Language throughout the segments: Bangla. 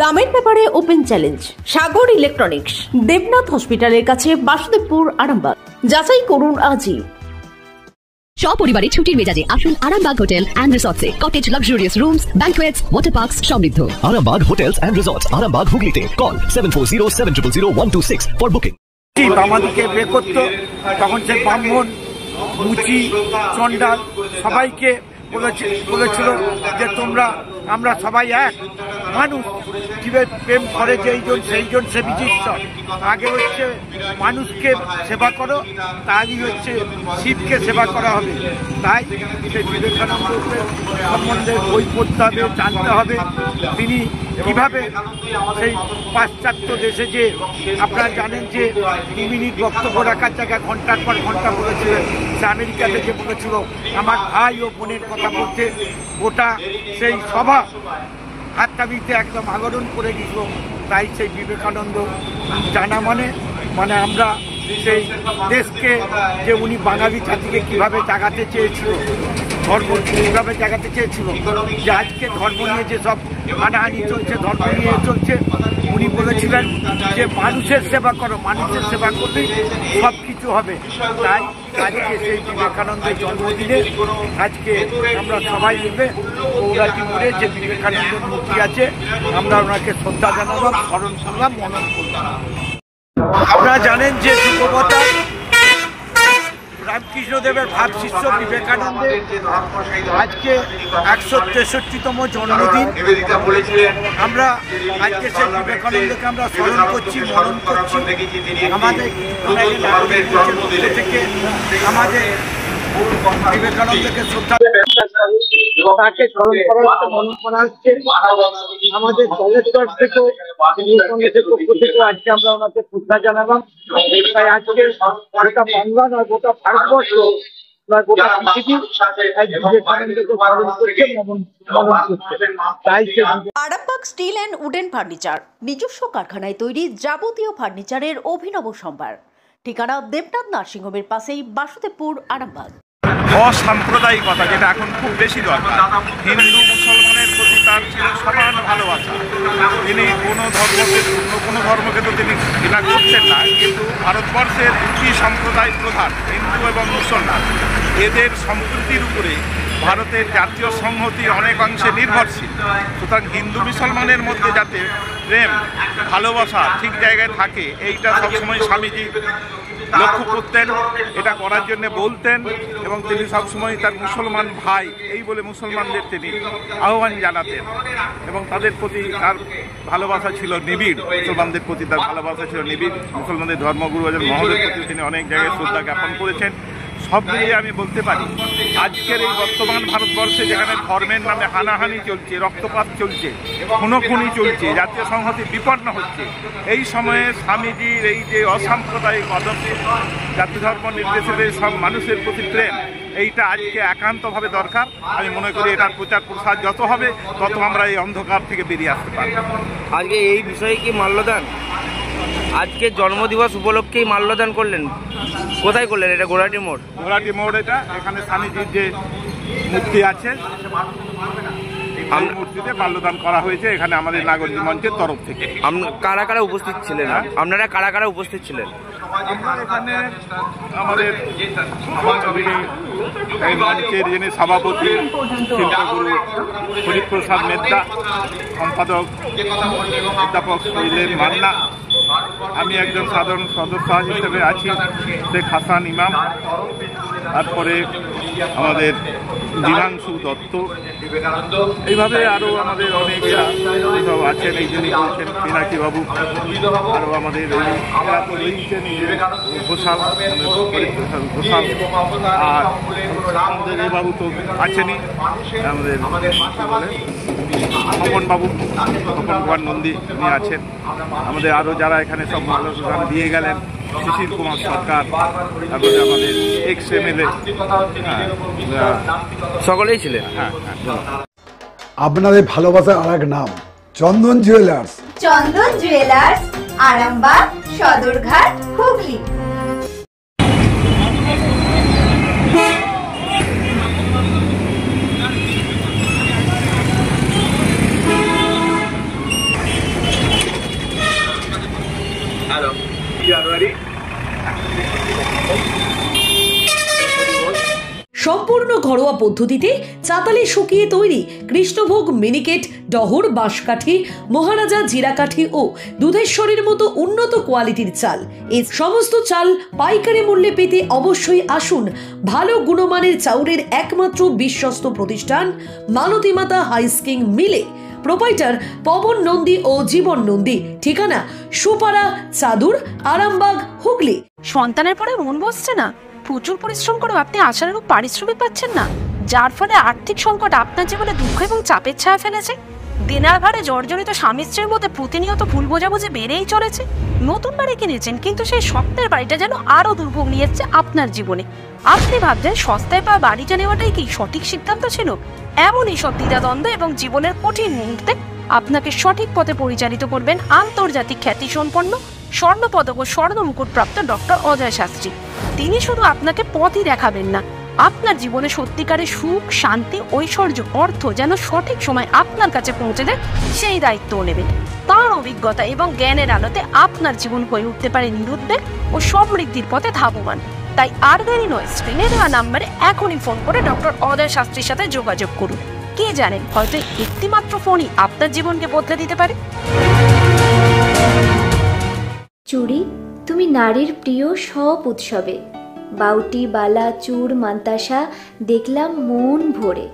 দামের ব্যাপারে ওপেন চ্যালেঞ্জ সাগর ইলেকট্রনিক্স, দেবনাথ হসপিটালের কাছে, বাসুদেবপুর, আরামবাগ। যাচাই করুন আজই। সপরিবারে ছুটির মেজাজে আসুন আরামবাগ হোটেল অ্যান্ড রিসর্টসে। Cottage, luxurious rooms, banquets, water parks সমৃদ্ধ। Arambagh hotels and resorts, Arambagh হুগলিতে। Call 7407000126 for booking. আমাদেরকে বের করতো, তখন সে ব্রাহ্মণ, মুচি, চন্ডাল সবাইকে বলেছিল যে আমরা সবাই এক মানুষ, জীবের প্রেম করে যেইজন সেইজন সে বিচিত্র। আগে হচ্ছে মানুষকে সেবা করো, তারই হচ্ছে শিবকে সেবা করা হবে। তাই সেই বিবেকানন্দের সম্বন্ধে বই পড়তে হবে, জানতে হবে তিনি কিভাবে সেই পাশ্চাত্য দেশে যে আপনারা জানেন যে 2 মিনিট বক্তব্য রাখার জায়গায় ঘন্টার পর ঘন্টা বলেছিলেন, সে আমেরিকাতে যে বলেছিল আমার ভাই ও বোনের কথা বলতে গোটা সেই সভা হাততালিতে একদম আগরণ করে দিল। তাই সেই বিবেকানন্দ জানা মানে আমরা সেই দেশকে যে উনি বাঙালি জাতিকে কীভাবে জাগাতে চেয়েছিল, ধর্ম কীভাবে জাগাতে চেয়েছিল, যে আজকে ধর্ম নিয়ে যেসব হানাহানি চলছে, ধর্ম নিয়ে চলছে, উনি বলেছিলেন যে মানুষের সেবা করো, মানুষের সেবা করলেই সব কিছু হবে। তাই আজকে সেই বিবেকানন্দের জন্মদিনে আজকে আমরা সবাই মিলে গৌরাটি মোড়ে যে বিবেকানন্দের মূর্তি আছে আমরা ওনাকে শ্রদ্ধা জানালাম, স্মরণ করলাম, মনন করলাম। আপনারা জানেন যে যুগবতার রামকৃষ্ণদেবের ভাব শিষ্য বিবেকানন্দের আজকে 163তম জন্মদিন। আমরা আজকে সেই বিবেকানন্দকে আমরা স্মরণ করছি, মনন করছি। আমাদের থেকে আমাদের বিবেকানন্দকে শ্রদ্ধা তাকে স্মরণ করা হচ্ছে, মনন করা হচ্ছে। আমাদের দলের তরফ থেকেও কংগ্রেসের পক্ষ থেকেও আজকে আমরা ওনাকে শ্রদ্ধা জানালাম। তাই আজকে গোটা বাংলা নয়, গোটা ভারতবর্ষ নয়, গোটা পৃথিবী বিবেকানন্দকে স্মরণ করছে, মনন করছে। তাই Arambagh steel and wooden furniture, নিজস্ব কারখানায় তৈরি যাবতীয় ফার্নিচারের অভিনব সম্ভার। ঠিকানা দেবনাথ নার্সিংহোমের পাশেই, বাসুদেবপুর, আরামবাগ। অসাম্প্রদায়িকতা যেটা এখন খুব বেশি দরকার। হিন্দু মুসলমানের প্রতি তার ছিল সমান ভালোবাসা। তিনি কোনো ধর্মকে তো তিনি ঘৃণা করতেন না, কিন্তু ভারতবর্ষের দুটি সম্প্রদায় প্রধান, হিন্দু এবং মুসলমান, এদের সম্প্রীতির উপরে ভারতের জাতীয় সংহতি অনেকাংশে নির্ভরশীল। সুতরাং হিন্দু মুসলমানের মধ্যে যাতে প্রেম ভালোবাসা ঠিক জায়গায় থাকে, এইটা সবসময় স্বামীজি লক্ষ্য করতেন, এটা করার জন্য বলতেন। এবং তিনি সবসময় তার মুসলমান ভাই এই বলে মুসলমানদের তিনি আহ্বান জানাতেন এবং তাদের প্রতি তার ভালোবাসা ছিল নিবিড়। মুসলমানদের প্রতি তার ভালোবাসা ছিল নিবিড়। মুসলমানদের ধর্মগুরু মহলের প্রতি তিনি অনেক জায়গায় শ্রদ্ধা জ্ঞাপন করেছেন। সব মিলিয়ে আমি বলতে পারি আজকের এই বর্তমান ভারতবর্ষে যেখানে ধর্মের নামে হানাহানি চলছে, রক্তপাত চলছে, খুনোখুনি চলছে, জাতীয় সংহতি বিপন্ন হচ্ছে, এই সময়ে স্বামীজির এই যে অসাম্প্রদায়িক আদর্শ, জাতি ধর্ম নির্বিশেষে সব মানুষের প্রতি প্রেম, এইটা আজকে একান্তভাবে দরকার। আমি মনে করি এটার প্রচার প্রসার যত হবে তত আমরা এই অন্ধকার থেকে বেরিয়ে আসতে পারব। আজকে এই বিষয়ে কি মাল্যদান, আজকে জন্মদিবস উপলক্ষেই মাল্যদান করলেন? কোথায় করলেন এটা? গোড়াটি মোড়। এটা এখানে স্বামীজির যে মূর্তি আছে মূর্তিতে মাল্যদান করা হয়েছে এখানে আমাদের নাগরিক মঞ্চের তরফ থেকে। কারা কারা উপস্থিত ছিলেন? আপনারা কারা কারা উপস্থিত ছিলেন? আমরা এখানে আমাদের এই মঞ্চের যিনি সভাপতি শিল্পগুরু হরিপ্রসাদ মেদ্দা, সম্পাদক অধ্যাপক শৈলেন মান্না, আমি একজন সাধারণ সদস্য হিসেবে আছি শেখ হাসান ইমাম, তারপরে আমাদের দীনাংশু দত্ত, এইভাবে আরও আমাদের অনেকেরা সব আছেন। এই যিনি বলছেন পিনাকি বাবু, আরও আমাদের এরা তো রয়েছেন ঘোষাল, ঘোষাল, আর আমাদের এ বাবু তো আছেনই, আমাদের খোকন বাবু, খোকন কুমার নন্দী উনি আছেন। আমাদের আরও যারা এখানে সব মাল্যদান দিয়ে গেলেন, সুশীল কুমার সরকার, তারপরে আমাদের এক্স MLA, সকলেই ছিলেন। আপনাদের ভালোবাসার আর এক নাম চন্দন জুয়েলার্স। চন্দন জুয়েলার্স, আরামবাগ, সদরঘাট, হুগলি। জানুয়ারি। সম্পূর্ণ ঘরোয়া পদ্ধতিতে চাতালে শুকিয়ে তৈরি কৃষ্ণভোগ মিনিকেট, ডহর, বাঁশকাঠি, মহারাজা জিরাকাঠি ও দুধেশ্বরীর মতো উন্নত কোয়ালিটির চাল। এই সমস্ত চাল পাইকারি মূল্যে পেতে অবশ্যই আসুন ভালো গুণমানের চাউলের একমাত্র বিশ্বস্ত প্রতিষ্ঠান মালতীমাতা হাইস্কিং মিলে। প্রোপাইটার পবন নন্দী ও জীবন নন্দী। ঠিকানা সুপারা, চাদুর, আরামবাগ, হুগলি। সন্তানের পরে মন বসছে না, প্রচুর পরিশ্রম করেও আপনি আশানুরূপ পারিশ্রমিক পাচ্ছেন না, যার ফলে আর্থিক সংকট আপনার জীবনে দুঃখ এবং চাপের ছায়া ফেলেছে। দেনার ভারে জর্জরিত স্বামী স্ত্রীর মধ্যে প্রতিনিয়ত ভুল বোঝাবুঝি বেড়েই চলেছে। নতুন বাড়ি কিনেছেন, কিন্তু সেই স্বপ্নের বাড়িটা যেন আরো দুর্ভোগ নিয়ে এসছে আপনার জীবনে। আপনি ভাবছেন সস্তায় পাওয়া বাড়িটা নেওয়াটাই কি সঠিক সিদ্ধান্ত ছিল? এমনই সব দ্বিধাদ্বন্দ্ব এবং জীবনের কঠিন মুহূর্তে আপনাকে সঠিক পথে পরিচালিত করবেন আন্তর্জাতিক খ্যাতিসম্পন্ন স্বর্ণপদক ও স্বর্ণ মুকুটপ্রাপ্ত ডক্টর অজয় শাস্ত্রী। তিনি শুধু আপনাকে পথই দেখাবেন না, আপনার জীবনে সত্যিকারের সুখ, শান্তি, ঐশ্বর্য, অর্থ যেন সঠিক সময় আপনার কাছে পৌঁছে দেয় সেই দায়িত্বও নেবেন। তার অভিজ্ঞতা এবং জ্ঞানের আলোতে আপনার জীবন হয়ে উঠতে পারে নিরুদ্বেগ ও সমৃদ্ধির পথে ধাবমান। তাই আর দেরি নয়, স্ক্রিনে দেওয়া নাম্বারে এখনই ফোন করে ডক্টর অজয় শাস্ত্রীর সাথে যোগাযোগ করুন। কে জানেন, হয়তো একটি মাত্র ফোনই আপনার জীবনকে বদলে দিতে পারে। চুড়ি, তুমি নারীর প্রিয় সব উৎসবে। বাউটি, বালা, চূড়, মান্তাসা দেখলাম মন ভরে।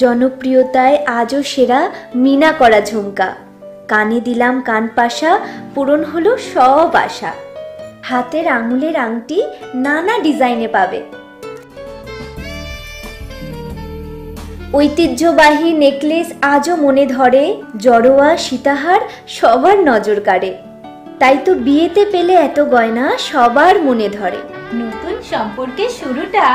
জনপ্রিয়তায় আজও সেরা মিনা করা ঝুমকা। কানে দিলাম কানপাশা, পূরণ হলো সব আশা। হাতের আঙুলের আংটি নানা ডিজাইনে পাবে। ঐতিহ্যবাহী নেকলেস আজও মনে ধরে। জড়োয়া, সীতাহার সবার নজর কাড়ে। তাই তো বিয়েতে পেলে এত গয়না সবার মনে ধরে। নতুন সম্পর্কের শুরুটা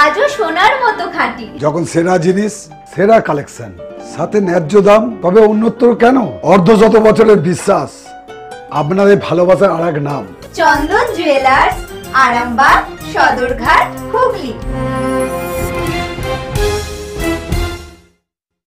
আজও সোনার মতো খাঁটি। যখন সেরা জিনিস, সেরা কালেকশন, সাথে ন্যায্য দাম, তবে উন্নতর কেন? অর্ধশত বছরের বিশ্বাস, আপনাদের ভালোবাসার আর এক নাম চন্দন জুয়েলার্স, আরামবাগ, সদরঘাট, হুগলি।